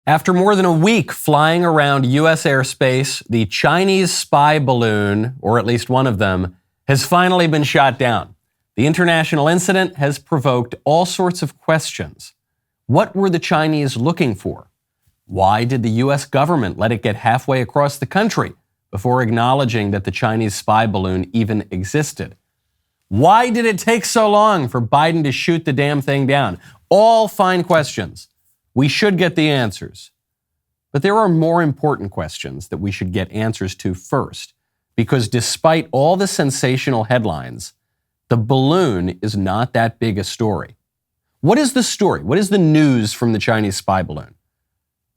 After more than a week flying around U.S. airspace, the Chinese spy balloon, or at least one of them, has finally been shot down. The international incident has provoked all sorts of questions. What were the Chinese looking for? Why did the U.S. government let it get halfway across the country before acknowledging that the Chinese spy balloon even existed? Why did it take so long for Biden to shoot the damn thing down? All fine questions. We should get the answers. But there are more important questions that we should get answers to first, because despite all the sensational headlines, the balloon is not that big a story. What is the story? What is the news from the Chinese spy balloon?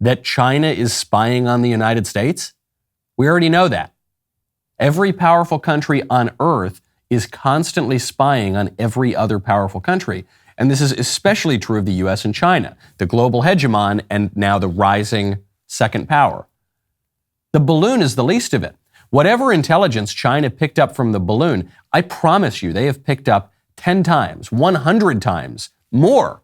That China is spying on the United States? We already know that. Every powerful country on earth is constantly spying on every other powerful country. And this is especially true of the US and China, the global hegemon and now the rising second power. The balloon is the least of it. Whatever intelligence China picked up from the balloon, I promise you they have picked up 10 times, 100 times more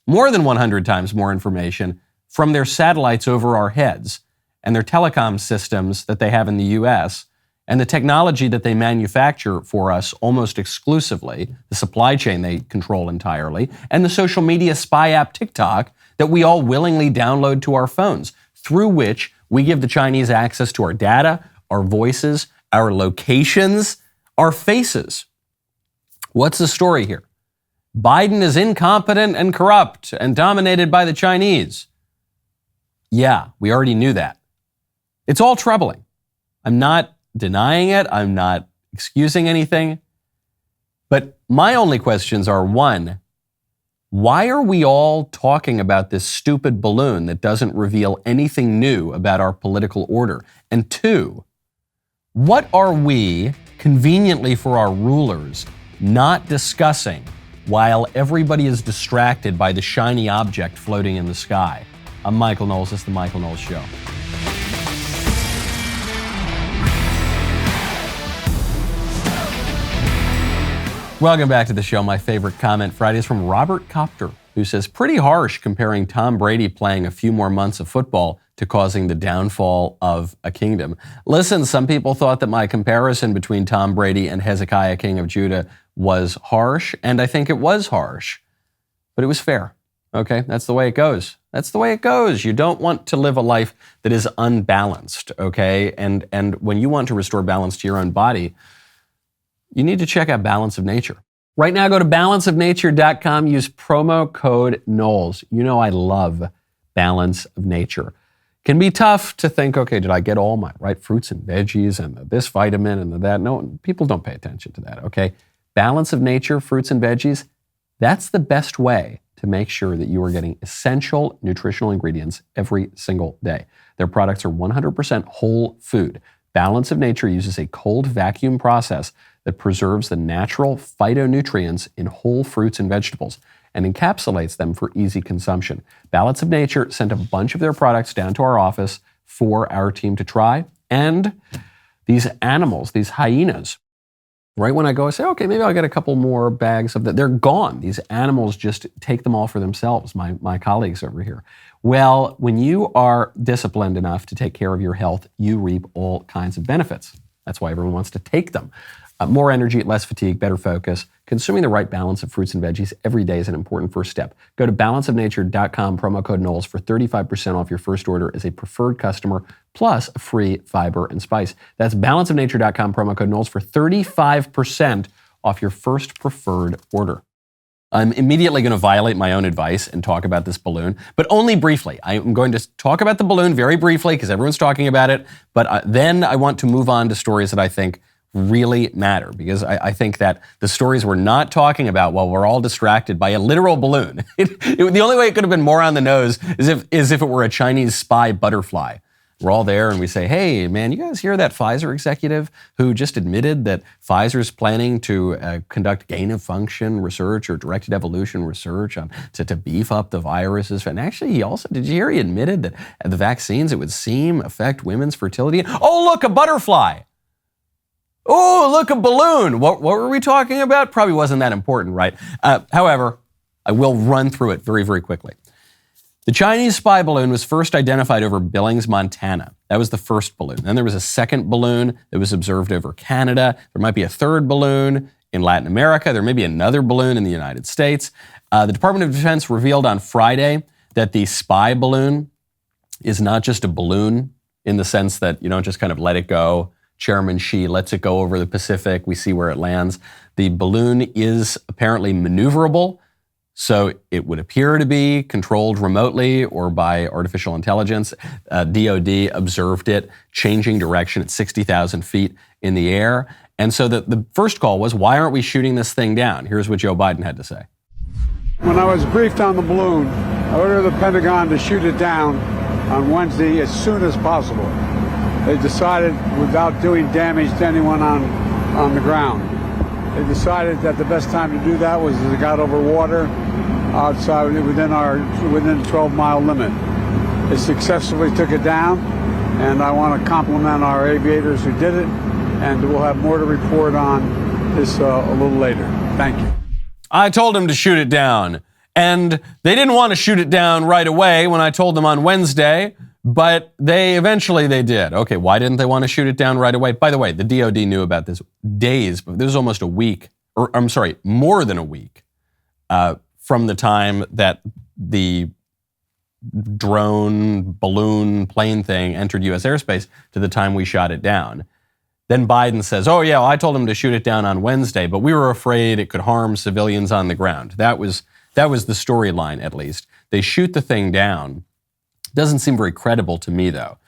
than 100 times more information from their satellites over our heads and their telecom systems that they have in the US and the technology that they manufacture for us almost exclusively, the supply chain they control entirely, and the social media spy app TikTok that we all willingly download to our phones, through which we give the Chinese access to our data, our voices, our locations, our faces. What's the story here? Biden is incompetent and corrupt and dominated by the Chinese. Yeah, we already knew that. It's all troubling. I'm not denying it. I'm not excusing anything. But my only questions are, one, why are we all talking about this stupid balloon that doesn't reveal anything new about our political order? And two, what are we, conveniently for our rulers, not discussing while everybody is distracted by the shiny object floating in the sky? I'm Michael Knowles. This is The Michael Knowles Show. Welcome back to the show. My favorite comment Friday is from Robert Copter, who says, pretty harsh comparing Tom Brady playing a few more months of football to causing the downfall of a kingdom. Listen, some people thought that my comparison between Tom Brady and Hezekiah, king of Judah, was harsh, and I think it was harsh, but it was fair. Okay, that's the way it goes. That's the way it goes. You don't want to live a life that is unbalanced, okay? And when you want to restore balance to your own body, you need to check out Balance of Nature. Right now, go to balanceofnature.com, use promo code Knowles. You know I love Balance of Nature. It can be tough to think, okay, did I get all my right fruits and veggies and this vitamin and that? No, people don't pay attention to that, okay? Balance of Nature, fruits and veggies, that's the best way to make sure that you are getting essential nutritional ingredients every single day. Their products are 100% whole food. Balance of Nature uses a cold vacuum process that preserves the natural phytonutrients in whole fruits and vegetables and encapsulates them for easy consumption. Balance of Nature sent a bunch of their products down to our office for our team to try. And these animals, these hyenas, right when I go, I say, okay, maybe I'll get a couple more bags of that. They're gone. These animals just take them all for themselves, my colleagues over here. Well, when you are disciplined enough to take care of your health, you reap all kinds of benefits. That's why everyone wants to take them. More energy, less fatigue, better focus. Consuming the right balance of fruits and veggies every day is an important first step. Go to balanceofnature.com, promo code Knowles for 35% off your first order as a preferred customer, plus free fiber and spice. That's balanceofnature.com, promo code Knowles for 35% off your first preferred order. I'm immediately going to violate my own advice and talk about this balloon, but only briefly. I'm going to talk about the balloon very briefly because everyone's talking about it, but then I want to move on to stories that I think really matter, because I think that the stories we're not talking about while we're all distracted by a literal balloon, the only way it could have been more on the nose is if it were a Chinese spy butterfly. We're all there and we say, hey, man, you guys hear that Pfizer executive who just admitted that Pfizer's planning to conduct gain-of-function research or directed evolution research to beef up the viruses? And actually, did you hear he admitted that the vaccines, it would seem, affect women's fertility? Oh, look, a butterfly. Oh, look, a balloon. What were we talking about? Probably wasn't that important, right? However, I will run through it very, very quickly. The Chinese spy balloon was first identified over Billings, Montana. That was the first balloon. Then there was a second balloon that was observed over Canada. There might be a third balloon in Latin America. There may be another balloon in the United States. The Department of Defense revealed on Friday that the spy balloon is not just a balloon in the sense that you don't just kind of let it go. Chairman Xi lets it go over the Pacific. We see where it lands. The balloon is apparently maneuverable. So it would appear to be controlled remotely or by artificial intelligence. DOD observed it changing direction at 60,000 feet in the air. And so the first call was, why aren't we shooting this thing down? Here's what Joe Biden had to say. When I was briefed on the balloon, I ordered the Pentagon to shoot it down on Wednesday as soon as possible. They decided, without doing damage to anyone on the ground, they decided that the best time to do that was as it got over water outside within the 12-mile limit. They successfully took it down, and I want to compliment our aviators who did it, and we'll have more to report on this a little later. Thank you. I told them to shoot it down, and they didn't want to shoot it down right away when I told them on Wednesday, but they did. Okay, why didn't they want to shoot it down right away? By the way, the DOD knew about this days, but this was almost a week, more than a week from the time that the drone, balloon, plane thing entered U.S. airspace to the time we shot it down. Then Biden says, oh yeah, well, I told him to shoot it down on Wednesday, but we were afraid it could harm civilians on the ground. That was the storyline, at least. They shoot the thing down. Doesn't seem very credible to me, though.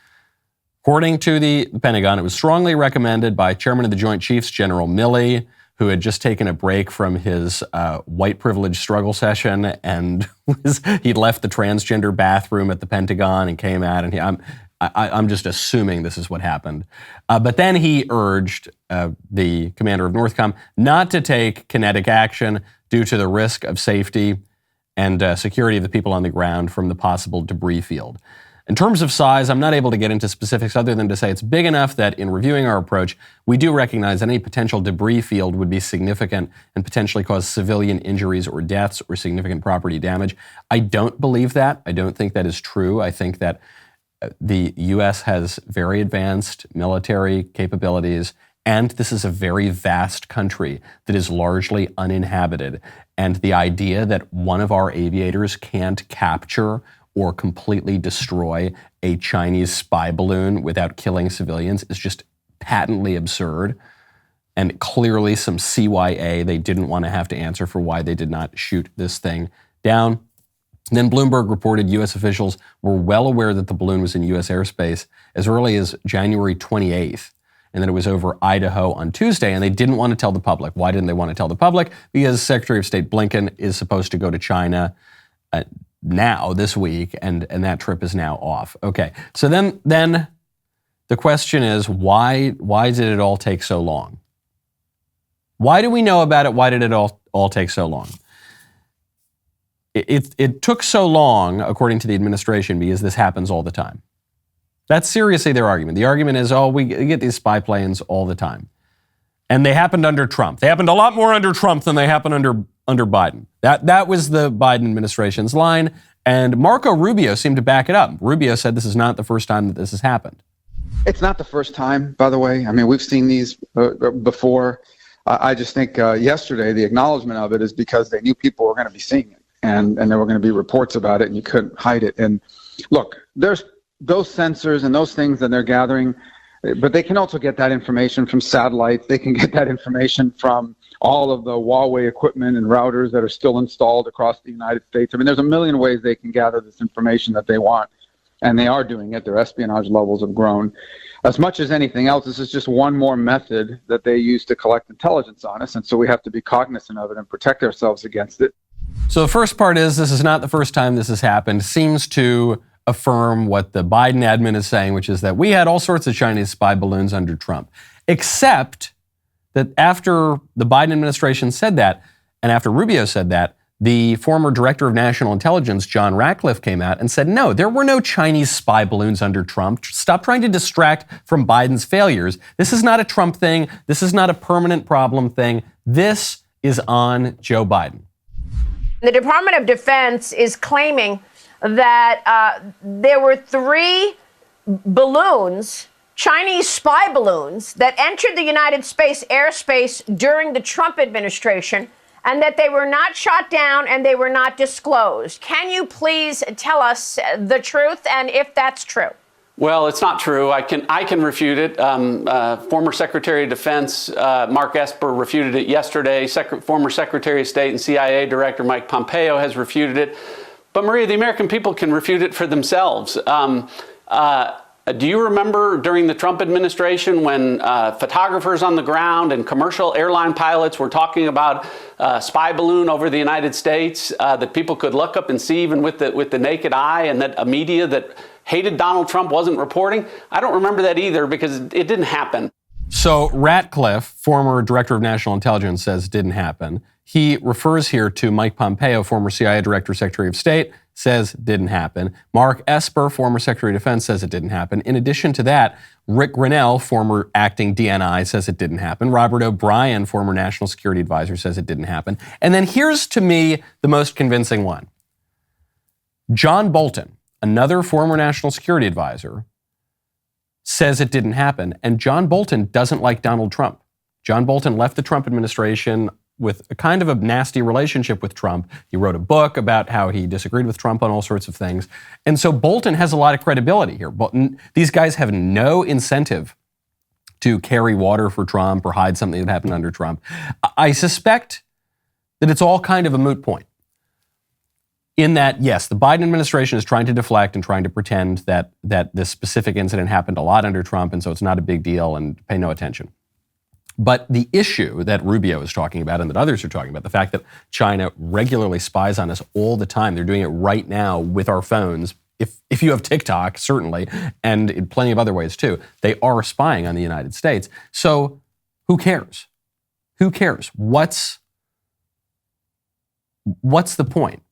According to the Pentagon, it was strongly recommended by Chairman of the Joint Chiefs, General Milley, who had just taken a break from his white privilege struggle session, and he left the transgender bathroom at the Pentagon and came out, and I'm just assuming this is what happened. But then he urged the commander of NORTHCOM not to take kinetic action due to the risk of safety and security of the people on the ground from the possible debris field. In terms of size, I'm not able to get into specifics other than to say it's big enough that in reviewing our approach, we do recognize any potential debris field would be significant and potentially cause civilian injuries or deaths or significant property damage. I don't believe that. I don't think that is true. I think that the U.S. has very advanced military capabilities, and this is a very vast country that is largely uninhabited. And the idea that one of our aviators can't capture or completely destroy a Chinese spy balloon without killing civilians is just patently absurd. And clearly some CYA, they didn't want to have to answer for why they did not shoot this thing down. Then Bloomberg reported U.S. officials were well aware that the balloon was in U.S. airspace as early as January 28th, and that it was over Idaho on Tuesday, and they didn't want to tell the public. Why didn't they want to tell the public? Because Secretary of State Blinken is supposed to go to China now, this week, and that trip is now off. Okay, so then the question is, why did it all take so long? Why do we know about it? Why did it all take so long? It took so long, according to the administration, because this happens all the time. That's seriously their argument. The argument is, we get these spy planes all the time. And they happened under Trump. They happened a lot more under Trump than they happened under Biden. That was the Biden administration's line. And Marco Rubio seemed to back it up. Rubio said this is not the first time that this has happened. It's not the first time, by the way. I mean, we've seen these before. I just think yesterday the acknowledgement of it is because they knew people were going to be seeing it. And there were going to be reports about it, and you couldn't hide it. And look, there's those sensors and those things that they're gathering, but they can also get that information from satellites. They can get that information from all of the Huawei equipment and routers that are still installed across the United States. I mean, there's a million ways they can gather this information that they want, and they are doing it. Their espionage levels have grown. As much as anything else, this is just one more method that they use to collect intelligence on us, and so we have to be cognizant of it and protect ourselves against it. So the first part is, this is not the first time this has happened, seems to affirm what the Biden admin is saying, which is that we had all sorts of Chinese spy balloons under Trump, except that after the Biden administration said that, and after Rubio said that, the former director of national intelligence, John Ratcliffe, came out and said, no, there were no Chinese spy balloons under Trump. Stop trying to distract from Biden's failures. This is not a Trump thing. This is not a permanent problem thing. This is on Joe Biden. The Department of Defense is claiming that there were 3 balloons, Chinese spy balloons, that entered the United States airspace during the Trump administration, and that they were not shot down and they were not disclosed. Can you please tell us the truth and if that's true? Well, it's not true. I can refute it. Former Secretary of Defense Mark Esper refuted it yesterday. Former Secretary of State and CIA Director Mike Pompeo has refuted it. But Maria, the American people can refute it for themselves. Do you remember during the Trump administration when photographers on the ground and commercial airline pilots were talking about a spy balloon over the United States that people could look up and see even with the naked eye, and that a media that hated Donald Trump wasn't reporting? I don't remember that either because it didn't happen. So Ratcliffe, former director of national intelligence, says it didn't happen. He refers here to Mike Pompeo, former CIA director, Secretary of State, says it didn't happen. Mark Esper, former Secretary of Defense, says it didn't happen. In addition to that, Rick Grinnell, former acting DNI, says it didn't happen. Robert O'Brien, former National Security Advisor, says it didn't happen. And then here's, to me, the most convincing one. John Bolton, another former National Security Advisor, says it didn't happen. And John Bolton doesn't like Donald Trump. John Bolton left the Trump administration with a kind of a nasty relationship with Trump. He wrote a book about how he disagreed with Trump on all sorts of things. And so Bolton has a lot of credibility here. These guys have no incentive to carry water for Trump or hide something that happened under Trump. I suspect that it's all kind of a moot point. In that, yes, the Biden administration is trying to deflect and trying to pretend that this specific incident happened a lot under Trump, and so it's not a big deal and pay no attention. But the issue that Rubio is talking about and that others are talking about, the fact that China regularly spies on us all the time, they're doing it right now with our phones. If you have TikTok, certainly, and in plenty of other ways too, they are spying on the United States. So who cares? Who cares? What's the point?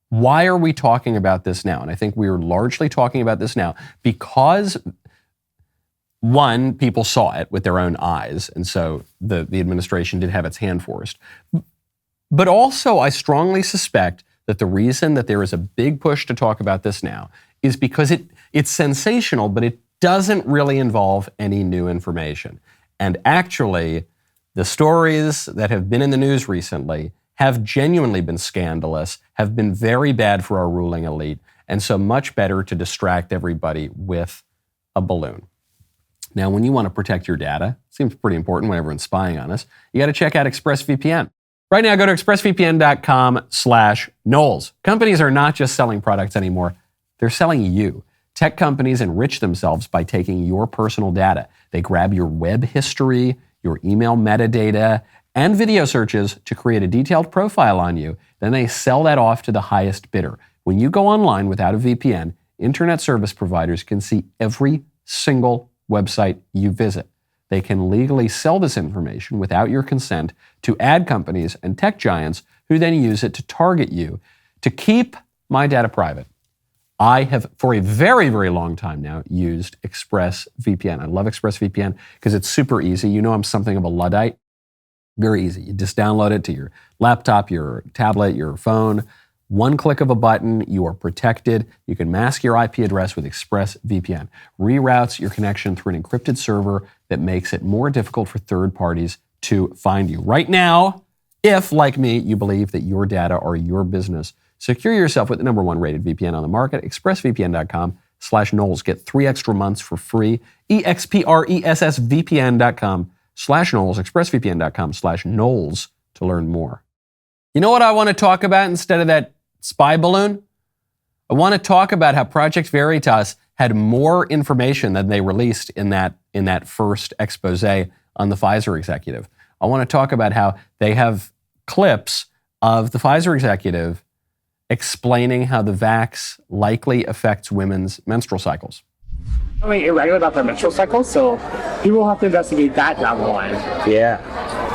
Why are we talking about this now? And I think we are largely talking about this now because, one, people saw it with their own eyes, and so the administration did have its hand forced. But also, I strongly suspect that the reason that there is a big push to talk about this now is because it's sensational, but it doesn't really involve any new information. And actually, the stories that have been in the news recently have genuinely been scandalous, have been very bad for our ruling elite, and so much better to distract everybody with a balloon. Now, when you want to protect your data, seems pretty important when everyone's spying on us, you got to check out ExpressVPN. Right now, go to expressvpn.com/Knowles. Companies are not just selling products anymore, they're selling you. Tech companies enrich themselves by taking your personal data. They grab your web history, your email metadata, and video searches to create a detailed profile on you. Then they sell that off to the highest bidder. When you go online without a VPN, internet service providers can see every single website you visit. They can legally sell this information without your consent to ad companies and tech giants who then use it to target you. To keep my data private, I have, for a very, very long time now, used ExpressVPN. I love ExpressVPN because it's super easy. You know I'm something of a Luddite. Very easy. You just download it to your laptop, your tablet, your phone. One click of a button, you are protected. You can mask your IP address with ExpressVPN. Reroutes your connection through an encrypted server that makes it more difficult for third parties to find you. Right now, if, like me, you believe that your data are your business, secure yourself with the #1 rated VPN on the market, expressvpn.com/Knowles. Get 3 extra months for free. expressvpn.com/Knowles, expressvpn.com/Knowles to learn more. You know what I want to talk about instead of that spy balloon? I want to talk about how Project Veritas had more information than they released in that first expose on the Pfizer executive. I want to talk about how they have clips of the Pfizer executive explaining how the vax likely affects women's menstrual cycles. Something irregular about their menstrual cycles, so people will have to investigate that down the line. Yeah.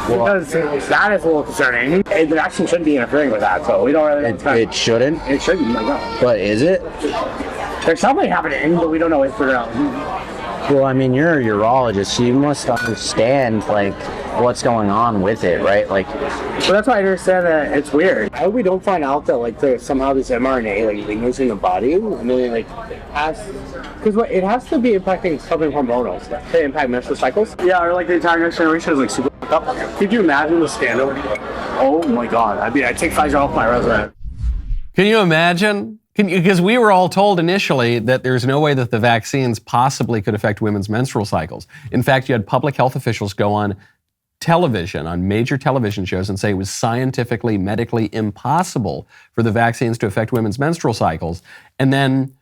Well, because that is a little concerning. The vaccine shouldn't be interfering with that, so we don't really know. It shouldn't? It shouldn't, no. But is it? There's something happening, but we don't know if we're Well, I mean, you're a urologist, so you must understand, like, what's going on with it, right? Like, But that's why I understand that it's weird. I hope we don't find out that, like, there's somehow this mRNA, like, lingers in the body, and then, like, because it has to be impacting something hormonal to impact menstrual cycles. Yeah, or, like, the entire next generation is, like, super fucked up. Could you imagine the scandal? Oh, my God. I'd take Pfizer off my resume. Can you imagine? Because we were all told initially that there's no way that the vaccines possibly could affect women's menstrual cycles. In fact, you had public health officials go on television, on major television shows, and say it was scientifically, medically impossible for the vaccines to affect women's menstrual cycles. And then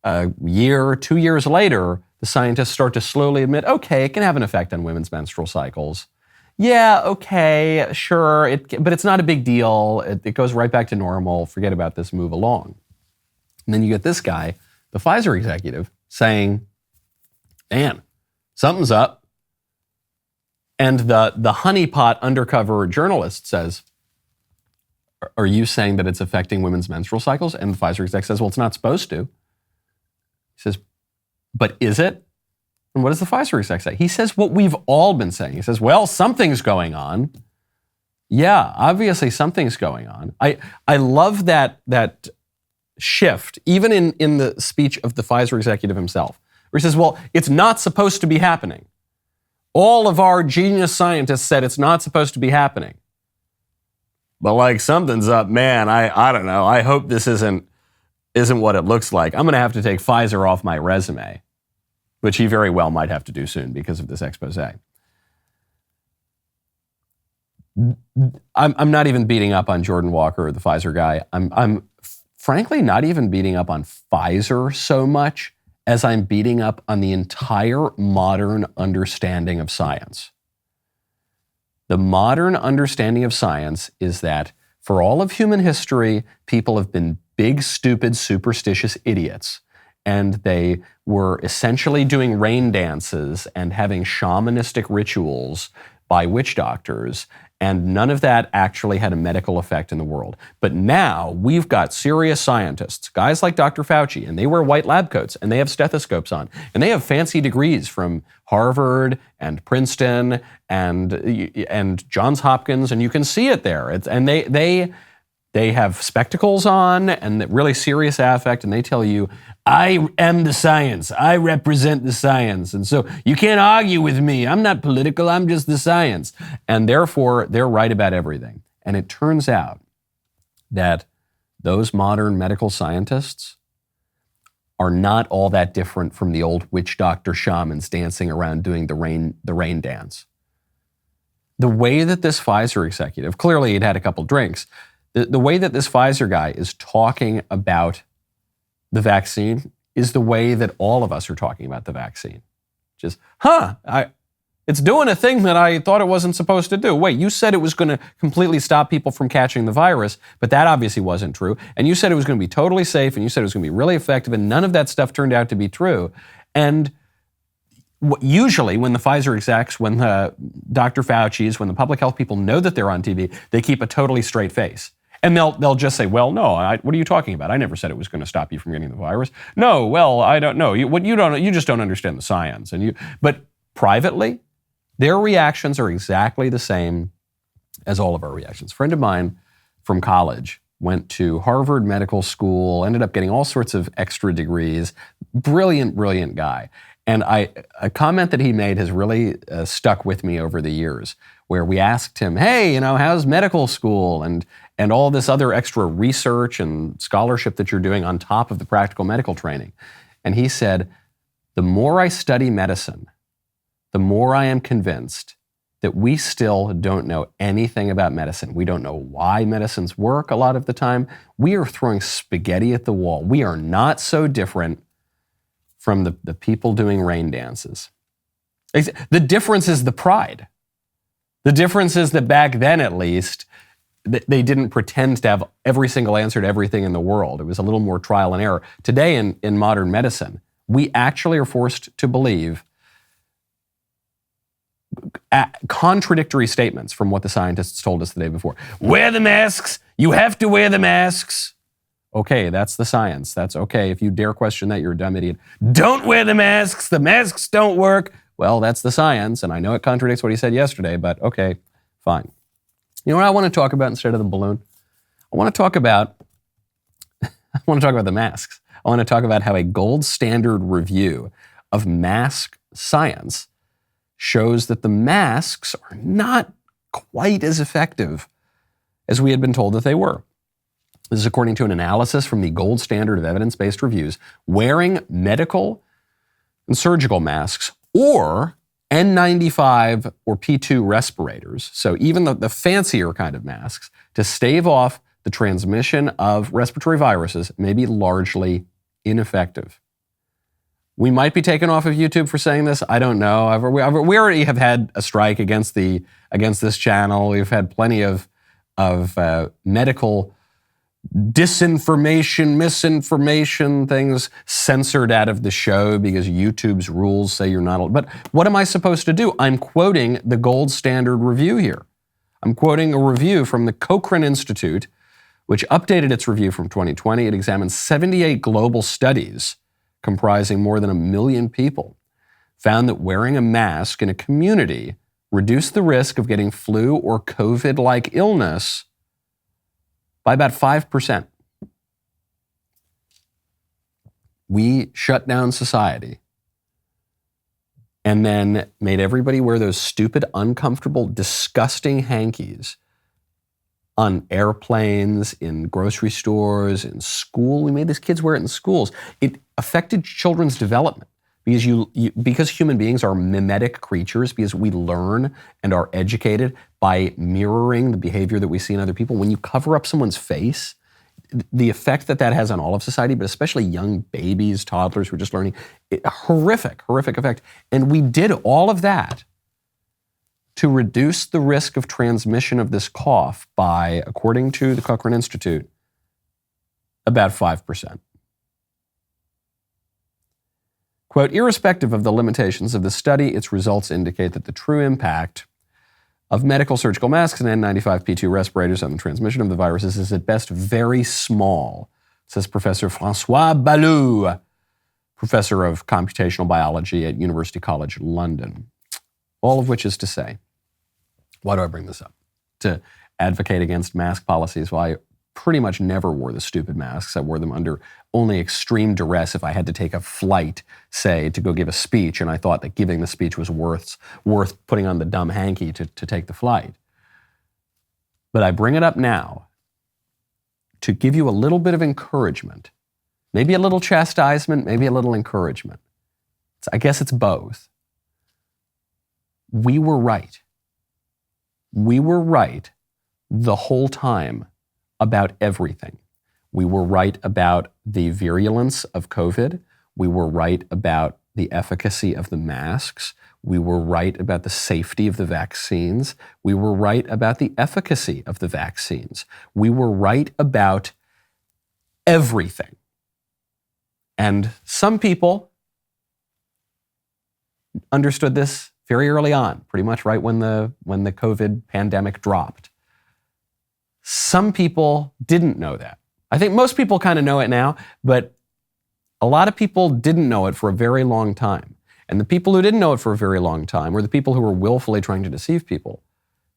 a year, 2 years later, the scientists start to slowly admit, okay, it can have an effect on women's menstrual cycles. Yeah, okay, sure, but it's not a big deal. It goes right back to normal. Forget about this, move along. And then you get this guy, the Pfizer executive, saying, man, something's up. And the honeypot undercover journalist says, are you saying that it's affecting women's menstrual cycles? And the Pfizer exec says, well, it's not supposed to. He says, but is it? And what does the Pfizer exec say? He says what we've all been saying. He says, well, something's going on. Yeah, obviously something's going on. I love that shift, even in the speech of the Pfizer executive himself, where he says, well, it's not supposed to be happening. All of our genius scientists said it's not supposed to be happening. But like, something's up, man. I don't know. I hope this isn't what it looks like. I'm going to have to take Pfizer off my resume, which he very well might have to do soon because of this expose. I'm not even beating up on Jordan Walker, the Pfizer guy. I'm frankly not even beating up on Pfizer so much as I'm beating up on the entire modern understanding of science. The modern understanding of science is that for all of human history, people have been big, stupid, superstitious idiots. And they were essentially doing rain dances and having shamanistic rituals by witch doctors. And none of that actually had a medical effect in the world. But now we've got serious scientists, guys like Dr. Fauci, and they wear white lab coats, and they have stethoscopes on, and they have fancy degrees from Harvard and Princeton and Johns Hopkins, and you can see it there. And they have spectacles on and really serious affect, and they tell you, I am the science. I represent the science. And so you can't argue with me. I'm not political. I'm just the science. And therefore, they're right about everything. And it turns out that those modern medical scientists are not all that different from the old witch doctor shamans dancing around doing the rain dance. The way that this Pfizer executive, clearly he'd had a couple drinks, the way that this Pfizer guy is talking about the vaccine is the way that all of us are talking about the vaccine. Just, it's doing a thing that I thought it wasn't supposed to do. Wait, you said it was going to completely stop people from catching the virus, but that obviously wasn't true. And you said it was going to be totally safe, and you said it was going to be really effective, and none of that stuff turned out to be true. And usually when the Pfizer execs, when the Dr. Fauci's, when the public health people know that they're on TV, they keep a totally straight face. And they'll just say, well, no, what are you talking about? I never said it was going to stop you from getting the virus. No, well, I don't know. You just don't understand the science. But privately, their reactions are exactly the same as all of our reactions. A friend of mine from college went to Harvard Medical School, ended up getting all sorts of extra degrees. Brilliant, brilliant guy. And a comment that he made has really stuck with me over the years, where we asked him, hey, how's medical school and all this other extra research and scholarship that you're doing on top of the practical medical training? And he said, the more I study medicine, the more I am convinced that we still don't know anything about medicine. We don't know why medicines work a lot of the time. We are throwing spaghetti at the wall. We are not so different from the people doing rain dances. The difference is the pride. The difference is that back then, at least, they didn't pretend to have every single answer to everything in the world. It was a little more trial and error. Today in modern medicine, we actually are forced to believe contradictory statements from what the scientists told us the day before. Wear the masks. You have to wear the masks. Okay, that's the science. That's okay. If you dare question that, you're a dumb idiot. Don't wear the masks. The masks don't work. Well, that's the science, and I know it contradicts what he said yesterday, but okay, fine. You know what I want to talk about instead of the balloon? I want to talk about the masks. I want to talk about how a gold standard review of mask science shows that the masks are not quite as effective as we had been told that they were. This is according to an analysis from the gold standard of evidence-based reviews. Wearing medical and surgical masks or N95 or P2 respirators, so even the fancier kind of masks, to stave off the transmission of respiratory viruses may be largely ineffective. We might be taken off of YouTube for saying this. I don't know. We already have had a strike against this channel. We've had plenty of medical disinformation, misinformation, things censored out of the show because YouTube's rules say you're not. But what am I supposed to do? I'm quoting the gold standard review here. I'm quoting a review from the Cochrane Institute, which updated its review from 2020. It examined 78 global studies comprising more than 1 million people, found that wearing a mask in a community reduced the risk of getting flu or COVID-like illness by about 5%. We shut down society and then made everybody wear those stupid, uncomfortable, disgusting hankies on airplanes, in grocery stores, in school. We made these kids wear it in schools. It affected children's development because human beings are mimetic creatures, because we learn and are educated by mirroring the behavior that we see in other people. When you cover up someone's face, the effect that has on all of society, but especially young babies, toddlers who are just learning, horrific effect. And we did all of that to reduce the risk of transmission of this cough by, according to the Cochrane Institute, about 5%. Quote, irrespective of the limitations of the study, its results indicate that the true impact of medical surgical masks and N95 P2 respirators on the transmission of the viruses is at best very small, says Professor Francois Balloux, professor of computational biology at University College London. All of which is to say, why do I bring this up? To advocate against mask policies. Well, I pretty much never wore the stupid masks. I wore them under only extreme duress if I had to take a flight, say, to go give a speech, and I thought that giving the speech was worth putting on the dumb hanky to take the flight. But I bring it up now to give you a little bit of encouragement, maybe a little chastisement, maybe a little encouragement. I guess it's both. We were right. We were right the whole time about everything. We were right about the virulence of COVID. We were right about the efficacy of the masks. We were right about the safety of the vaccines. We were right about the efficacy of the vaccines. We were right about everything. And some people understood this very early on, pretty much right when the COVID pandemic dropped. Some people didn't know that. I think most people kind of know it now, but a lot of people didn't know it for a very long time. And the people who didn't know it for a very long time were the people who were willfully trying to deceive people,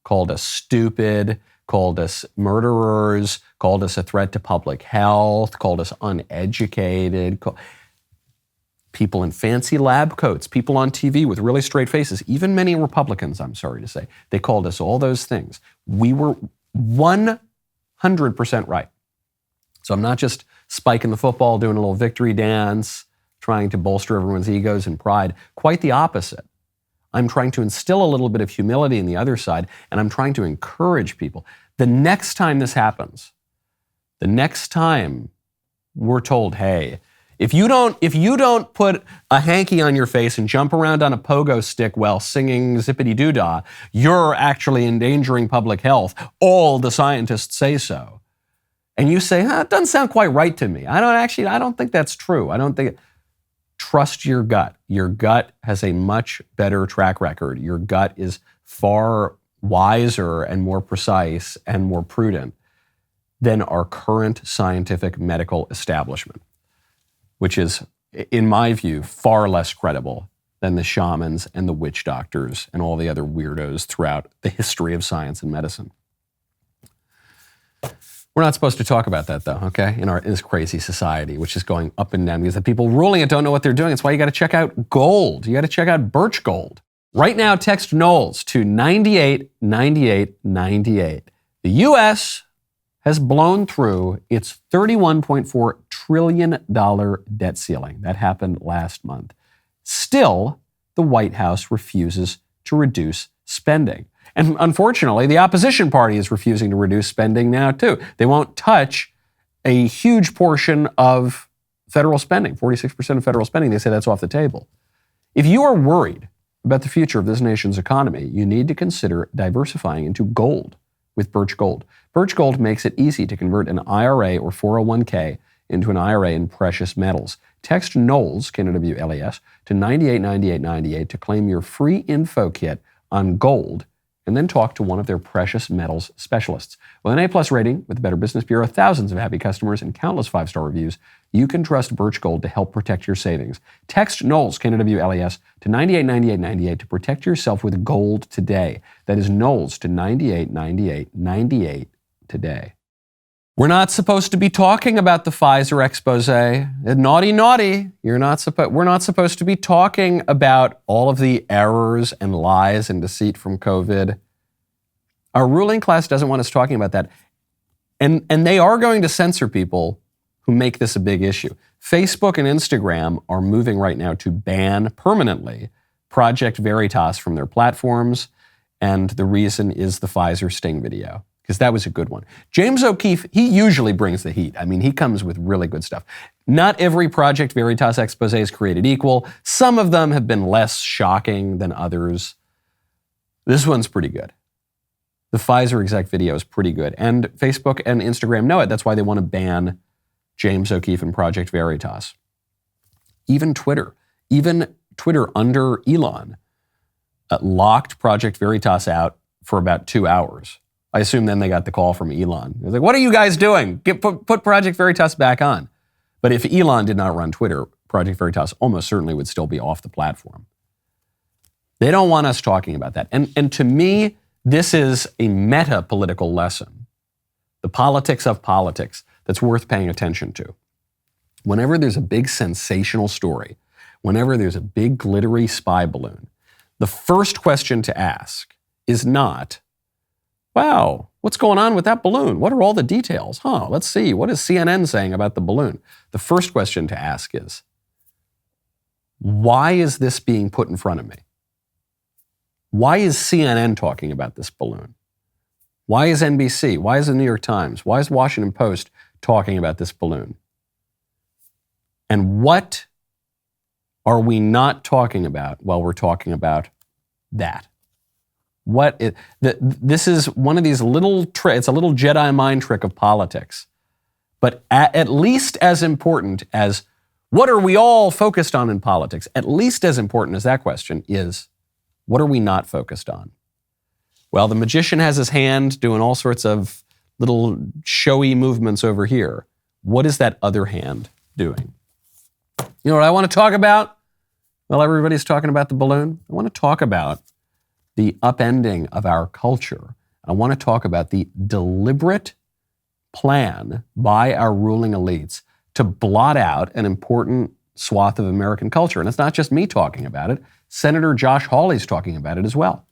called us stupid, called us murderers, called us a threat to public health, called us uneducated, people in fancy lab coats, people on TV with really straight faces, even many Republicans, I'm sorry to say, they called us all those things. We were 100% right. So I'm not just spiking the football, doing a little victory dance, trying to bolster everyone's egos and pride. Quite the opposite. I'm trying to instill a little bit of humility in the other side, and I'm trying to encourage people. The next time this happens, the next time we're told, hey, if you don't put a hanky on your face and jump around on a pogo stick while singing zippity-doo-dah, you're actually endangering public health. All the scientists say so. And you say, it doesn't sound quite right to me. I don't think that's true. Trust your gut. Your gut has a much better track record. Your gut is far wiser and more precise and more prudent than our current scientific medical establishment, which is, in my view, far less credible than the shamans and the witch doctors and all the other weirdos throughout the history of science and medicine. We're not supposed to talk about that, though, okay, in this crazy society, which is going up and down because the people ruling it don't know what they're doing. That's why you got to check out gold. You got to check out birch gold. Right now, text Knowles to 989898. The U.S. has blown through its $31.4 trillion debt ceiling. That happened last month. Still, the White House refuses to reduce spending. And unfortunately, the opposition party is refusing to reduce spending now, too. They won't touch a huge portion of federal spending, 46% of federal spending. They say that's off the table. If you are worried about the future of this nation's economy, you need to consider diversifying into gold with Birch Gold. Birch Gold makes it easy to convert an IRA or 401k into an IRA in precious metals. Text Knowles, K-N-O-W-L-E-S, to 989898 to claim your free info kit on gold, and then talk to one of their precious metals specialists. With an A+ rating with the Better Business Bureau, thousands of happy customers, and countless 5-star reviews, you can trust Birch Gold to help protect your savings. Text Knowles, K-N-O-W-L-E-S, to 989898 to protect yourself with gold today. That is Knowles to 989898 today. We're not supposed to be talking about the Pfizer expose. Naughty, naughty. We're not supposed to be talking about all of the errors and lies and deceit from COVID. Our ruling class doesn't want us talking about that. And they are going to censor people who make this a big issue. Facebook and Instagram are moving right now to ban permanently Project Veritas from their platforms. And the reason is the Pfizer sting video, because that was a good one. James O'Keefe, he usually brings the heat. I mean, he comes with really good stuff. Not every Project Veritas expose is created equal. Some of them have been less shocking than others. This one's pretty good. The Pfizer exec video is pretty good. And Facebook and Instagram know it. That's why they want to ban James O'Keefe and Project Veritas. Even Twitter under Elon locked Project Veritas out for about 2 hours. I assume then they got the call from Elon. They're like, what are you guys doing? Put Project Veritas back on. But if Elon did not run Twitter, Project Veritas almost certainly would still be off the platform. They don't want us talking about that. And to me, this is a meta-political lesson. The politics of politics that's worth paying attention to. Whenever there's a big sensational story, whenever there's a big glittery spy balloon, the first question to ask is not, wow, what's going on with that balloon? What are all the details? Let's see. What is CNN saying about the balloon? The first question to ask is, why is this being put in front of me? Why is CNN talking about this balloon? Why is NBC? Why is the New York Times? Why is Washington Post talking about this balloon? And what are we not talking about while we're talking about that? This is one of these little it's a little Jedi mind trick of politics. But at least as important as what are we all focused on in politics, at least as important as that question is, what are we not focused on? Well, the magician has his hand doing all sorts of little showy movements over here. What is that other hand doing? You know what I want to talk about? Well, everybody's talking about the balloon. I want to talk about the upending of our culture. I want to talk about the deliberate plan by our ruling elites to blot out an important swath of American culture. And it's not just me talking about it. Senator Josh Hawley's talking about it as well.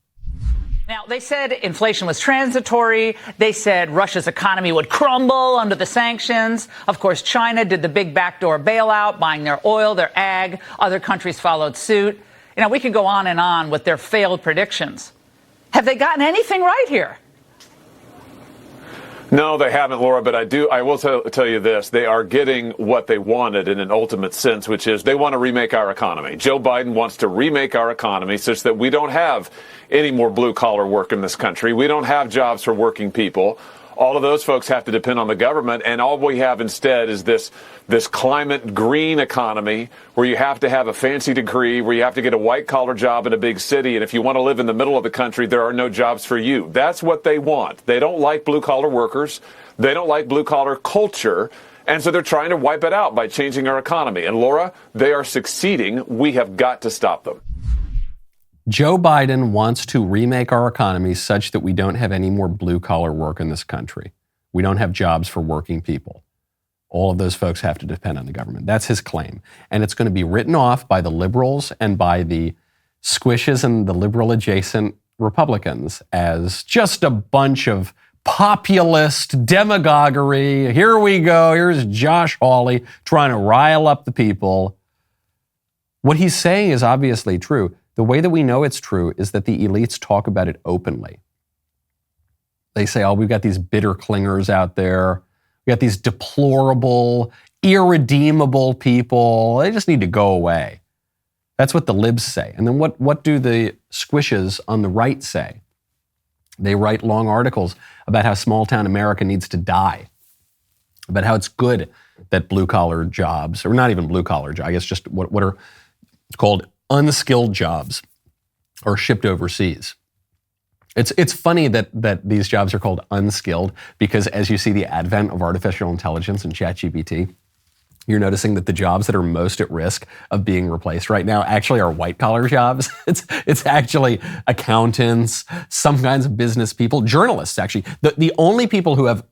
Now, they said inflation was transitory. They said Russia's economy would crumble under the sanctions. Of course, China did the big backdoor bailout, buying their oil, their ag. Other countries followed suit. You know, we could go on and on with their failed predictions. Have they gotten anything right here? No, they haven't, Laura, but I will tell you this. They are getting what they wanted in an ultimate sense, which is they want to remake our economy. Joe Biden wants to remake our economy such that we don't have any more blue-collar work in this country. We don't have jobs for working people. all of those folks have to depend on the government, and all we have instead is this climate green economy where you have to have a fancy degree, where you have to get a white-collar job in a big city, and if you want to live in the middle of the country, there are no jobs for you. That's what they want. They don't like blue-collar workers. They don't like blue-collar culture. And so they're trying to wipe it out by changing our economy. And Laura, they are succeeding. We have got to stop them. Joe Biden wants to remake our economy such that we don't have any more blue-collar work in this country. We don't have jobs for working people. All of those folks have to depend on the government. That's his claim. And it's going to be written off by the liberals and by the squishes and the liberal-adjacent Republicans as just a bunch of populist demagoguery. Here we go. Here's Josh Hawley trying to rile up the people. What he's saying is obviously true. The way that we know it's true is that the elites talk about it openly. They say, oh, we've got these bitter clingers out there. We got these deplorable, irredeemable people. They just need to go away. That's what the libs say. And then what do the squishes on the right say? They write long articles about how small-town America needs to die, about how it's good that blue-collar jobs, or not even blue-collar jobs, I guess just what are called unskilled jobs, are shipped overseas. It's funny that these jobs are called unskilled because as you see the advent of artificial intelligence and ChatGPT, you're noticing that the jobs that are most at risk of being replaced right now actually are white-collar jobs. It's actually accountants, some kinds of business people, journalists actually. The only people who have,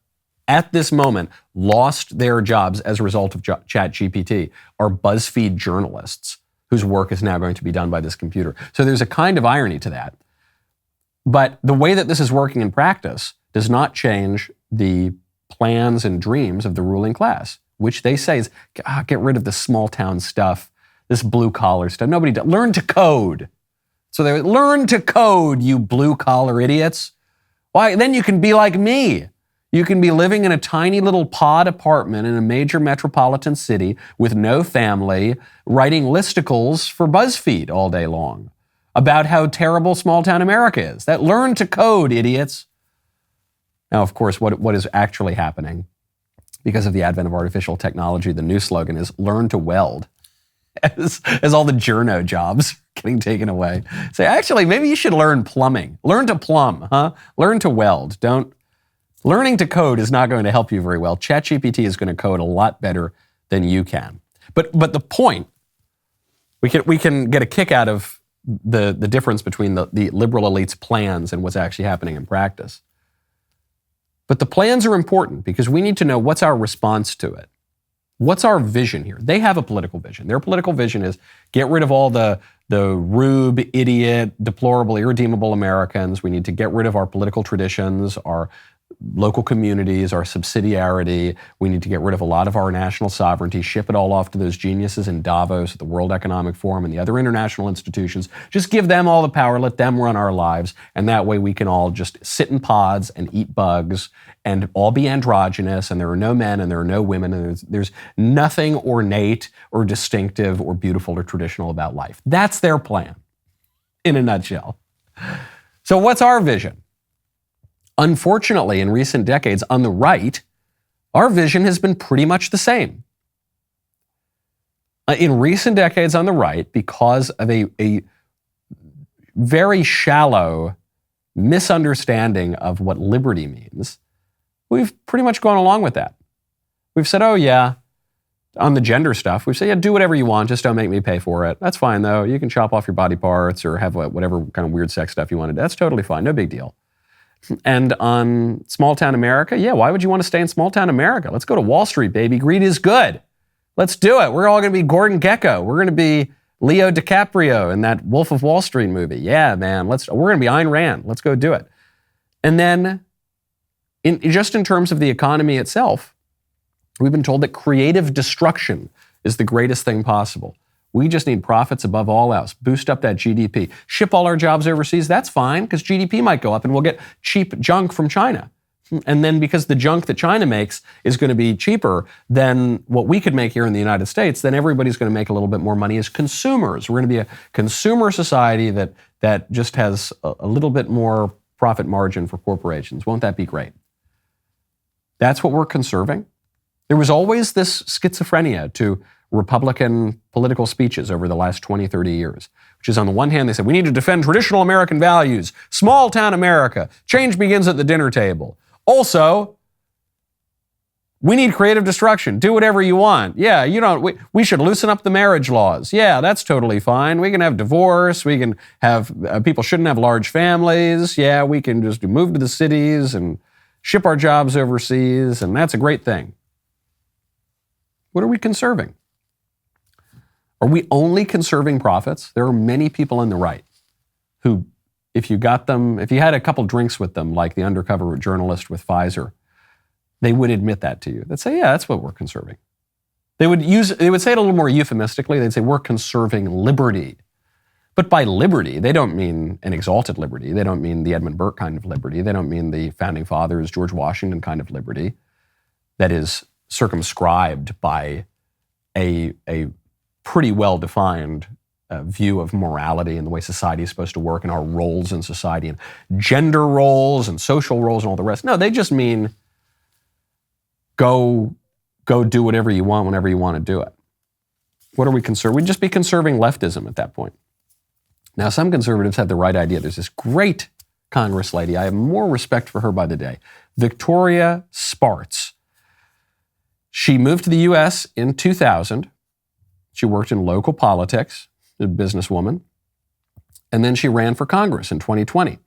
at this moment, lost their jobs as a result of ChatGPT are BuzzFeed journalists whose work is now going to be done by this computer. So there's a kind of irony to that. But the way that this is working in practice does not change the plans and dreams of the ruling class, which they say is, get rid of this small town stuff, this blue collar stuff. Nobody does. Learn to code. So they learn to code, you blue collar idiots. Why? Then you can be like me. You can be living in a tiny little pod apartment in a major metropolitan city with no family, writing listicles for BuzzFeed all day long about how terrible small town America is. That learn to code, idiots. Now, of course, what is actually happening because of the advent of artificial technology, the new slogan is learn to weld. As all the journo jobs getting taken away. Say, actually, maybe you should learn plumbing. Learn to plumb, huh? Learn to weld. Learning to code is not going to help you very well. ChatGPT is going to code a lot better than you can. But the point, we can get a kick out of the difference between the liberal elite's plans and what's actually happening in practice. But the plans are important because we need to know what's our response to it. What's our vision here? They have a political vision. Their political vision is get rid of all the rube, idiot, deplorable, irredeemable Americans. We need to get rid of our political traditions, our local communities, our subsidiarity. We need to get rid of a lot of our national sovereignty, ship it all off to those geniuses in Davos, at the World Economic Forum, and the other international institutions. Just give them all the power, let them run our lives, and that way we can all just sit in pods and eat bugs and all be androgynous, and there are no men and there are no women, and there's nothing ornate or distinctive or beautiful or traditional about life. That's their plan, in a nutshell. So what's our vision? Unfortunately, in recent decades, on the right, our vision has been pretty much the same. In recent decades on the right, because of a very shallow misunderstanding of what liberty means, we've pretty much gone along with that. We've said, oh yeah, on the gender stuff, we've said, yeah, do whatever you want, just don't make me pay for it. That's fine though. You can chop off your body parts or have whatever kind of weird sex stuff you wanted. That's totally fine, no big deal. And on small town America, yeah, why would you want to stay in small town America? Let's go to Wall Street, baby. Greed is good. Let's do it. We're all going to be Gordon Gekko. We're going to be Leo DiCaprio in that Wolf of Wall Street movie. Yeah, man. We're going to be Ayn Rand. Let's go do it. And then, just in terms of the economy itself, we've been told that creative destruction is the greatest thing possible. We just need profits above all else. Boost up that GDP. Ship all our jobs overseas, that's fine, because GDP might go up and we'll get cheap junk from China. And then because the junk that China makes is going to be cheaper than what we could make here in the United States, then everybody's going to make a little bit more money as consumers. We're going to be a consumer society that just has a little bit more profit margin for corporations. Won't that be great? That's what we're conserving? There was always this schizophrenia to Republican political speeches over the last 20, 30 years, which is on the one hand, they said, we need to defend traditional American values, small town America, change begins at the dinner table. Also, we need creative destruction. Do whatever you want. Yeah, we should loosen up the marriage laws. Yeah, that's totally fine. We can have divorce. We can have, people shouldn't have large families. Yeah, we can just move to the cities and ship our jobs overseas, and that's a great thing. What are we conserving? Are we only conserving profits? There are many people on the right who, if you had a couple drinks with them, like the undercover journalist with Pfizer, they would admit that to you. They'd say, yeah, that's what we're conserving. They would say it a little more euphemistically. They'd say, we're conserving liberty. But by liberty, they don't mean an exalted liberty. They don't mean the Edmund Burke kind of liberty. They don't mean the Founding Fathers, George Washington kind of liberty that is circumscribed by a pretty well-defined view of morality and the way society is supposed to work and our roles in society and gender roles and social roles and all the rest. No, they just mean go do whatever you want whenever you want to do it. What are we conserving? We'd just be conserving leftism at that point. Now, some conservatives have the right idea. There's this great Congress lady. I have more respect for her by the day. Victoria Spartz. She moved to the U.S. in 2000. She worked in local politics, a businesswoman. And then she ran for Congress in 2020.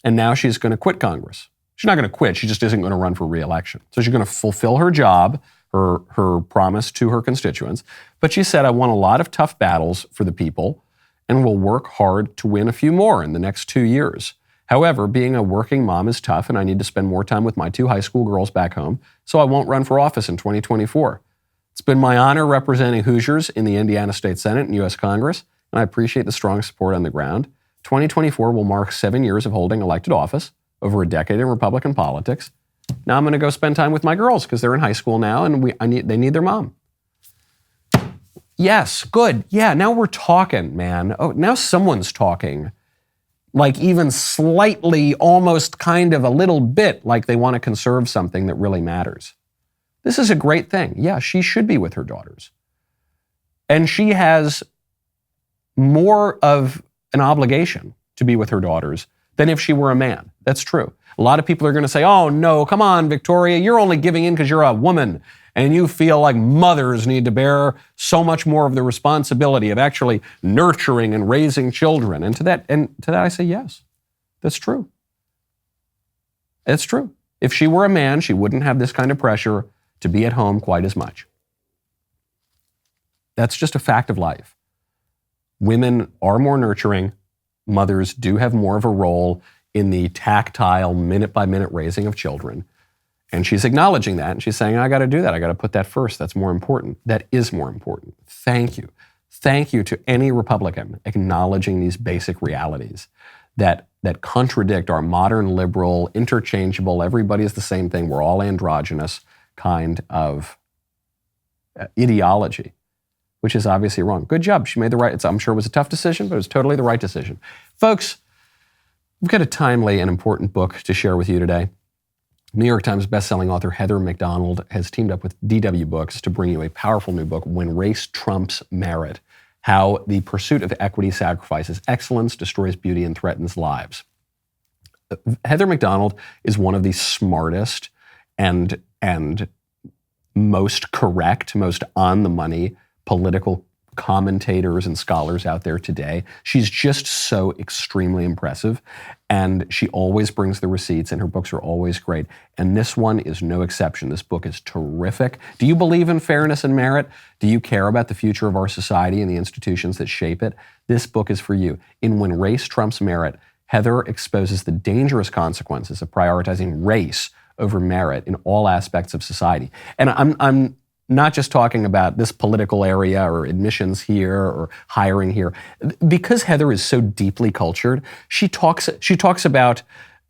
And now she's going to quit Congress. She's not going to quit. She just isn't going to run for re-election. So she's going to fulfill her job, her promise to her constituents. But she said, I won a lot of tough battles for the people and will work hard to win a few more in the next 2 years. However, being a working mom is tough and I need to spend more time with my 2 high school girls back home, so I won't run for office in 2024. It's been my honor representing Hoosiers in the Indiana State Senate and U.S. Congress, and I appreciate the strong support on the ground. 2024 will mark 7 years of holding elected office, over a decade in Republican politics. Now I'm going to go spend time with my girls because they're in high school now and they need their mom. Yes, good. Yeah, now we're talking, man. Oh, now someone's talking. Like even slightly, almost kind of a little bit like they want to conserve something that really matters. This is a great thing. Yeah, she should be with her daughters. And she has more of an obligation to be with her daughters than if she were a man. That's true. A lot of people are going to say, oh no, come on, Victoria, you're only giving in because you're a woman and you feel like mothers need to bear so much more of the responsibility of actually nurturing and raising children. And to that I say, yes, that's true. It's true. If she were a man, she wouldn't have this kind of pressure to be at home quite as much. That's just a fact of life. Women are more nurturing. Mothers do have more of a role in the tactile, minute-by-minute raising of children. And she's acknowledging that, and she's saying, I got to do that. I got to put that first. That's more important. That is more important. Thank you. Thank you to any Republican acknowledging these basic realities that contradict our modern liberal, interchangeable, everybody is the same thing, we're all androgynous kind of ideology, which is obviously wrong. Good job. She made the right, I'm sure it was a tough decision, but it was totally the right decision. Folks, we've got a timely and important book to share with you today. New York Times bestselling author Heather McDonald has teamed up with DW Books to bring you a powerful new book, When Race Trumps Merit: How the Pursuit of Equity Sacrifices Excellence, Destroys Beauty, and Threatens Lives. Heather McDonald is one of the smartest and most correct, most on-the-money political commentators and scholars out there today. She's just so extremely impressive, and she always brings the receipts, and her books are always great. And this one is no exception. This book is terrific. Do you believe in fairness and merit? Do you care about the future of our society and the institutions that shape it? This book is for you. In When Race Trumps Merit, Heather exposes the dangerous consequences of prioritizing race over merit in all aspects of society. And I'm not just talking about this political area or admissions here or hiring here. Because Heather is so deeply cultured, she talks about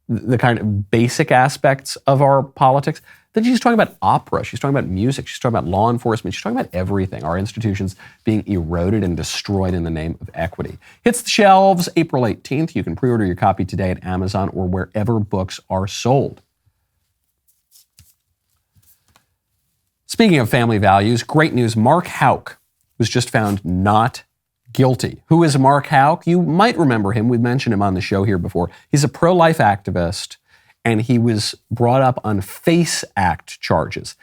the kind of basic aspects of our politics. Then she's talking about opera, she's talking about music, she's talking about law enforcement, she's talking about everything. Our institutions being eroded and destroyed in the name of equity. Hits the shelves April 18th. You can pre-order your copy today at Amazon or wherever books are sold. Speaking of family values, great news. Mark Houck was just found not guilty. Who is Mark Houck? You might remember him. We've mentioned him on the show here before. He's a pro-life activist, and he was brought up on FACE Act charges.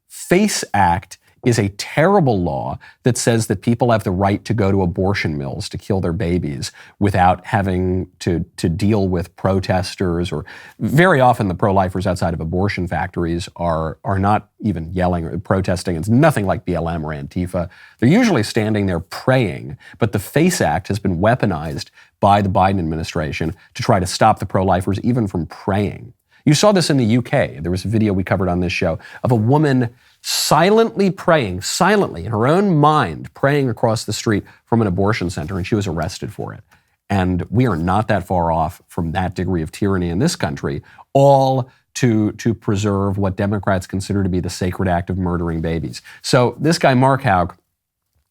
FACE Act is a terrible law that says that people have the right to go to abortion mills to kill their babies without having to deal with protesters, or very often the pro-lifers outside of abortion factories are not even yelling or protesting. It's nothing like BLM or Antifa. They're usually standing there praying, but the FACE Act has been weaponized by the Biden administration to try to stop the pro-lifers even from praying. You saw this in the UK. There was a video we covered on this show of a woman silently praying, silently in her own mind, praying across the street from an abortion center, and she was arrested for it. And we are not that far off from that degree of tyranny in this country, all to preserve what Democrats consider to be the sacred act of murdering babies. So this guy, Mark Houck,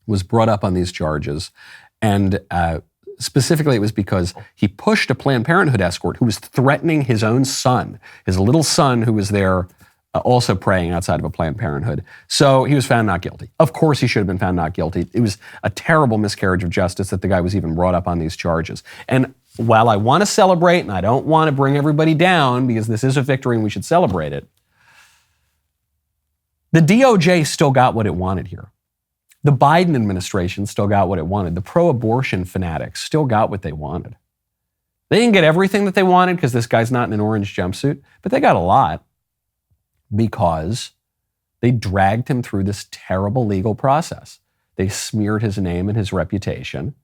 was brought up on these charges, and specifically it was because he pushed a Planned Parenthood escort who was threatening his own son, his little son who was there also praying outside of a Planned Parenthood. So he was found not guilty. Of course he should have been found not guilty. It was a terrible miscarriage of justice that the guy was even brought up on these charges. And while I want to celebrate, and I don't want to bring everybody down because this is a victory and we should celebrate it, the DOJ still got what it wanted here. The Biden administration still got what it wanted. The pro-abortion fanatics still got what they wanted. They didn't get everything that they wanted because this guy's not in an orange jumpsuit, but they got a lot, because they dragged him through this terrible legal process. They smeared his name and his reputation,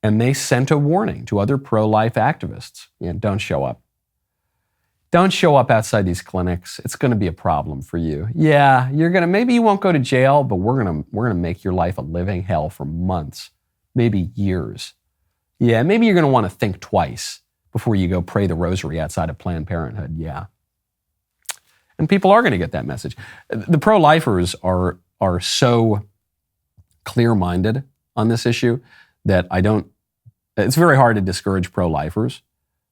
and they sent a warning to other pro-life activists. Don't show up. Don't show up outside these clinics. It's going to be a problem for you. Yeah, maybe you won't go to jail, but we're going to make your life a living hell for months, maybe years. Yeah, maybe you're going to want to think twice before you go pray the rosary outside of Planned Parenthood. Yeah. And people are going to get that message. The pro-lifers are so clear-minded on this issue that it's very hard to discourage pro-lifers,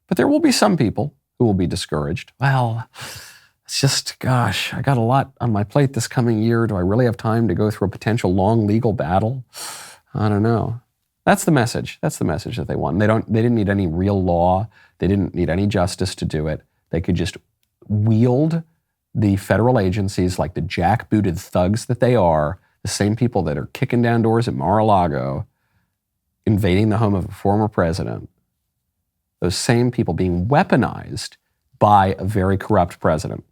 but there will be some people who will be discouraged. Well, it's just, gosh, I got a lot on my plate this coming year. Do I really have time to go through a potential long legal battle? I don't know. That's the message. That's the message that they want. They didn't need any real law. They didn't need any justice to do it. They could just wield the federal agencies like the jackbooted thugs that they are, the same people that are kicking down doors at Mar-a-Lago, invading the home of a former president, those same people being weaponized by a very corrupt president.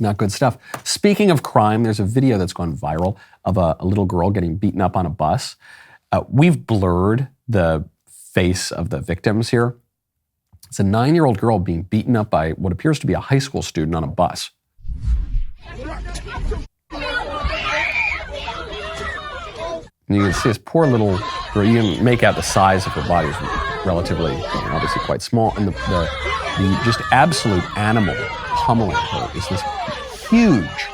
Not good stuff. Speaking of crime, there's a video that's gone viral of a little girl getting beaten up on a bus. We've blurred the face of the victims here. It's a 9-year-old girl being beaten up by what appears to be a high school student on a bus. And you can see this poor little girl. You can make out the size of her body is relatively, obviously quite small. And the just absolute animal pummeling her is this huge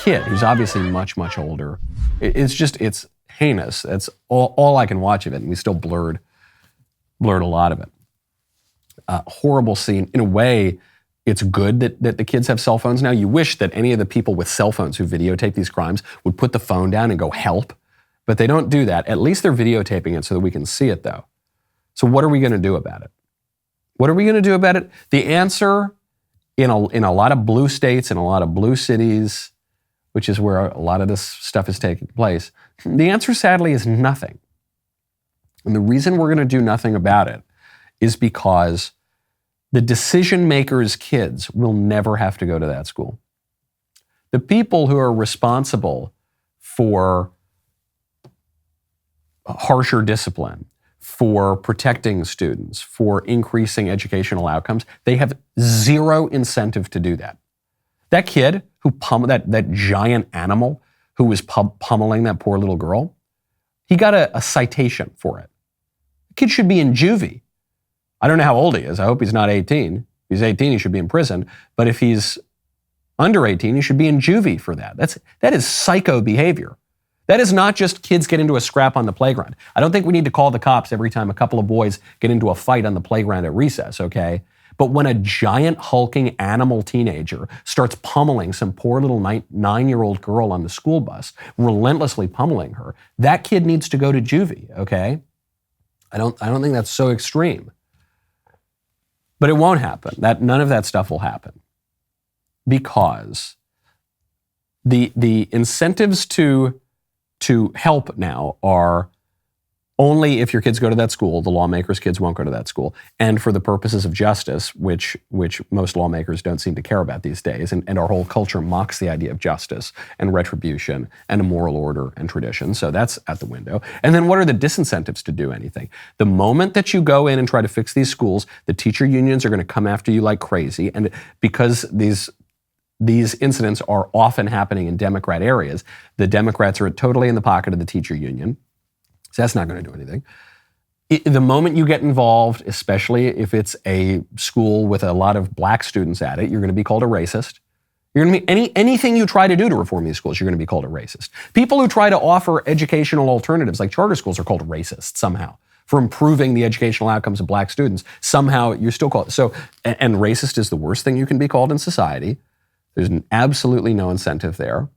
kid who's obviously much, much older. It's heinous. That's all I can watch of it. And we still blurred a lot of it. Horrible scene. In a way, it's good that the kids have cell phones now. You wish that any of the people with cell phones who videotape these crimes would put the phone down and go help, but they don't do that. At least they're videotaping it so that we can see it, though. So what are we going to do about it? What are we going to do about it? The answer in a lot of blue states and a lot of blue cities, which is where a lot of this stuff is taking place, the answer, sadly, is nothing. And the reason we're going to do nothing about it is because the decision makers' kids will never have to go to that school. The people who are responsible for harsher discipline, for protecting students, for increasing educational outcomes, they have zero incentive to do that. That kid who that giant animal who was pummeling that poor little girl, he got a citation for it. The kid should be in juvie. I don't know how old he is. I hope he's not 18. If he's 18, he should be in prison. But if he's under 18, he should be in juvie for that. That is psycho behavior. That is not just kids get into a scrap on the playground. I don't think we need to call the cops every time a couple of boys get into a fight on the playground at recess, okay? But when a giant hulking animal teenager starts pummeling some poor little 9-year-old girl on the school bus, relentlessly pummeling her, that kid needs to go to juvie, okay? I don't think that's so extreme. But it won't happen. None of that stuff will happen. Because the incentives to help now are only if your kids go to that school, the lawmakers' kids won't go to that school, and for the purposes of justice, which most lawmakers don't seem to care about these days, and our whole culture mocks the idea of justice and retribution and a moral order and tradition, so that's out the window. And then what are the disincentives to do anything? The moment that you go in and try to fix these schools, the teacher unions are going to come after you like crazy, and because these incidents are often happening in Democrat areas, the Democrats are totally in the pocket of the teacher union. So that's not going to do anything. The moment you get involved, especially if it's a school with a lot of black students at it, you're going to be called a racist. You're going to be anything you try to do to reform these schools, you're going to be called a racist. People who try to offer educational alternatives like charter schools are called racist somehow for improving the educational outcomes of black students. Somehow you're still called. So, and racist is the worst thing you can be called in society. There's absolutely no incentive there.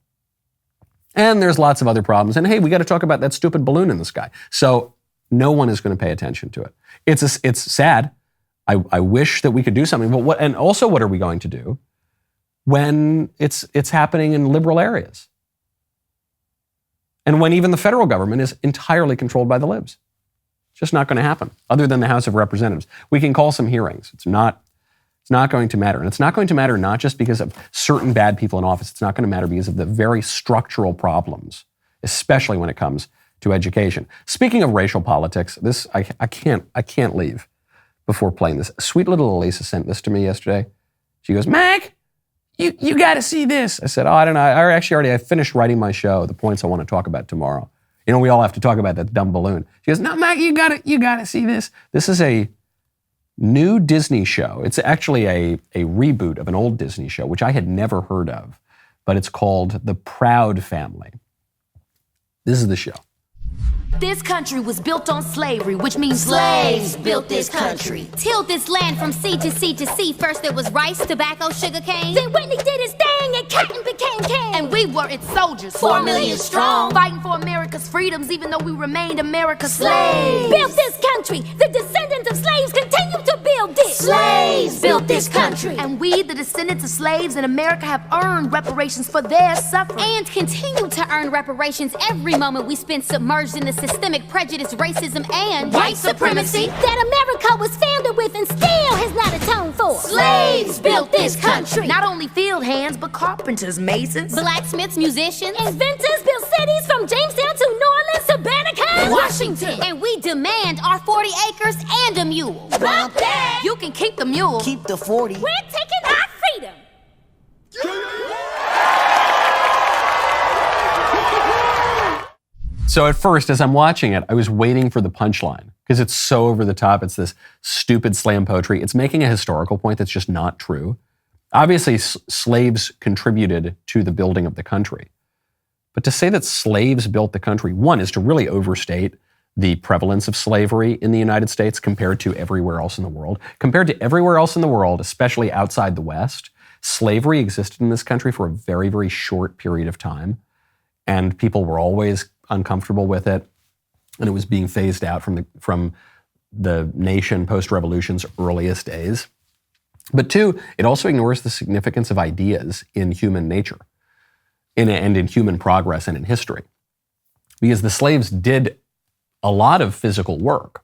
And there's lots of other problems. And hey, we got to talk about that stupid balloon in the sky. So no one is going to pay attention to it. It's sad. I wish that we could do something. But what are we going to do when it's happening in liberal areas? And when even the federal government is entirely controlled by the libs? It's just not going to happen, other than the House of Representatives. We can call some hearings. It's not going to matter. And it's not going to matter not just because of certain bad people in office. It's not going to matter because of the very structural problems, especially when it comes to education. Speaking of racial politics, this I can't leave before playing this. Sweet little Elisa sent this to me yesterday. She goes, Mac, you got to see this. I said, I don't know. I finished writing my show, the points I want to talk about tomorrow. You know, we all have to talk about that dumb balloon. She goes, no, Mac, you got to see this. This is a new Disney show. It's actually a reboot of an old Disney show, which I had never heard of, but it's called The Proud Family. This is the show. This country was built on slavery, which means slaves built this country. Tilled this land from sea to sea to sea. First there was rice, tobacco, sugar cane. Then Whitney did his thing and cotton became king. And we were its soldiers, 4 million strong, fighting for America's freedoms, even though we remained America's slaves. Built this country. The descendants of slaves continue to build it. Slaves built this country. And we, the descendants of slaves in America, have earned reparations for their suffering. And continue to earn reparations every moment we spend submerged in the systemic prejudice, racism, and white supremacy that America was founded with and still has not atoned for. Slaves built this country. Not only field hands, but carpenters, masons, blacksmiths, musicians, inventors built cities from Jamestown to New Orleans to Banneker, Washington. And we demand our 40 acres and a mule. Bump that! You can keep the mule. Keep the 40. We're taking our freedom. So at first, as I'm watching it, I was waiting for the punchline because it's so over the top. It's this stupid slam poetry. It's making a historical point that's just not true. Obviously, slaves contributed to the building of the country. But to say that slaves built the country, one, is to really overstate the prevalence of slavery in the United States compared to everywhere else in the world. Compared to everywhere else in the world, especially outside the West, slavery existed in this country for a very, very short period of time. And people were always uncomfortable with it, and it was being phased out from the nation post-revolution's earliest days. But two, it also ignores the significance of ideas in human nature, and in human progress and in history. Because the slaves did a lot of physical work.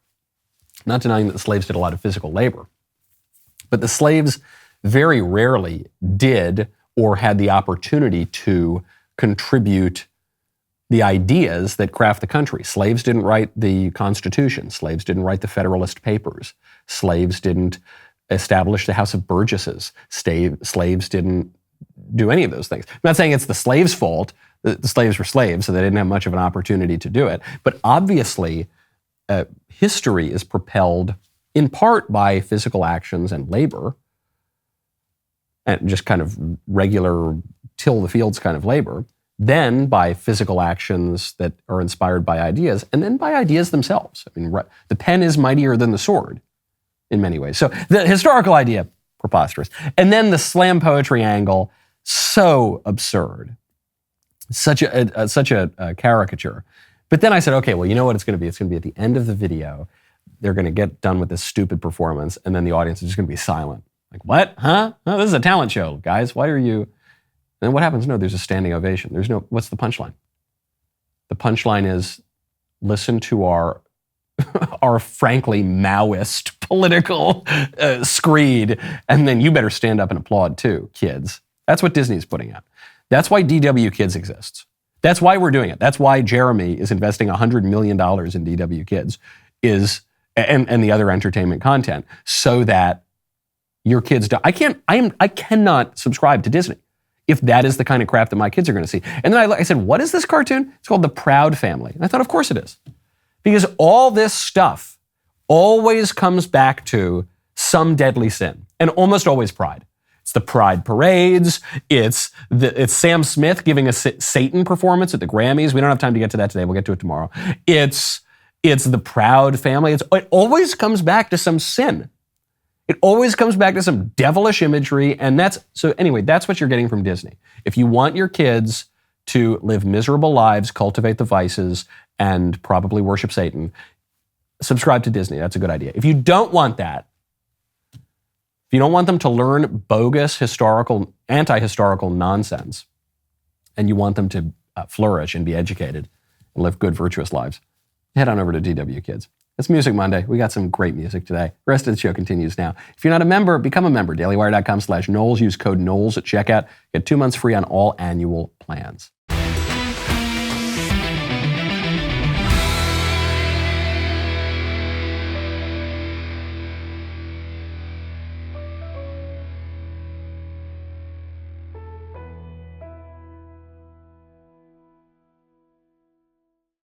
Not denying that the slaves did a lot of physical labor. But the slaves very rarely did or had the opportunity to contribute the ideas that craft the country. Slaves didn't write the Constitution. Slaves didn't write the Federalist Papers. Slaves didn't establish the House of Burgesses. Slaves didn't do any of those things. I'm not saying it's the slaves' fault. The slaves were slaves, so they didn't have much of an opportunity to do it. But obviously, history is propelled in part by physical actions and labor, and just kind of regular till the fields kind of labor, then by physical actions that are inspired by ideas, and then by ideas themselves. I mean, the pen is mightier than the sword. in many ways. So the historical idea, preposterous. And then the slam poetry angle, so absurd. Such a caricature. But then I said, okay, well, you know what it's going to be? It's going to be at the end of the video. They're going to get done with this stupid performance, and then the audience is just going to be silent. Like, what? Huh? No, this is a talent show, guys. Why are you? And then what happens? No, there's a standing ovation. There's no, what's the punchline? The punchline is, listen to our frankly Maoist political screed, and then you better stand up and applaud too, kids. That's what Disney's putting out. That's why DW Kids exists. That's why we're doing it. That's why Jeremy is investing $100 million in DW Kids and the other entertainment content, so that your kids don't. I cannot subscribe to Disney if that is the kind of crap that my kids are going to see. And then I said, what is this cartoon? It's called The Proud Family. And I thought, of course it is. Because all this stuff always comes back to some deadly sin, and almost always pride. It's the pride parades. It's Sam Smith giving a Satan performance at the Grammys. We don't have time to get to that today. We'll get to it tomorrow. It's the Proud Family. It always comes back to some sin. It always comes back to some devilish imagery. And that's what you're getting from Disney. If you want your kids to live miserable lives, cultivate the vices, and probably worship Satan, subscribe to Disney. That's a good idea. If you don't want that, if you don't want them to learn bogus anti-historical nonsense, and you want them to flourish and be educated and live good, virtuous lives, head on over to DW Kids. It's Music Monday. We got some great music today. The rest of the show continues now. If you're not a member, become a member. DailyWire.com/Knowles. Use code Knowles at checkout. Get 2 months free on all annual plans.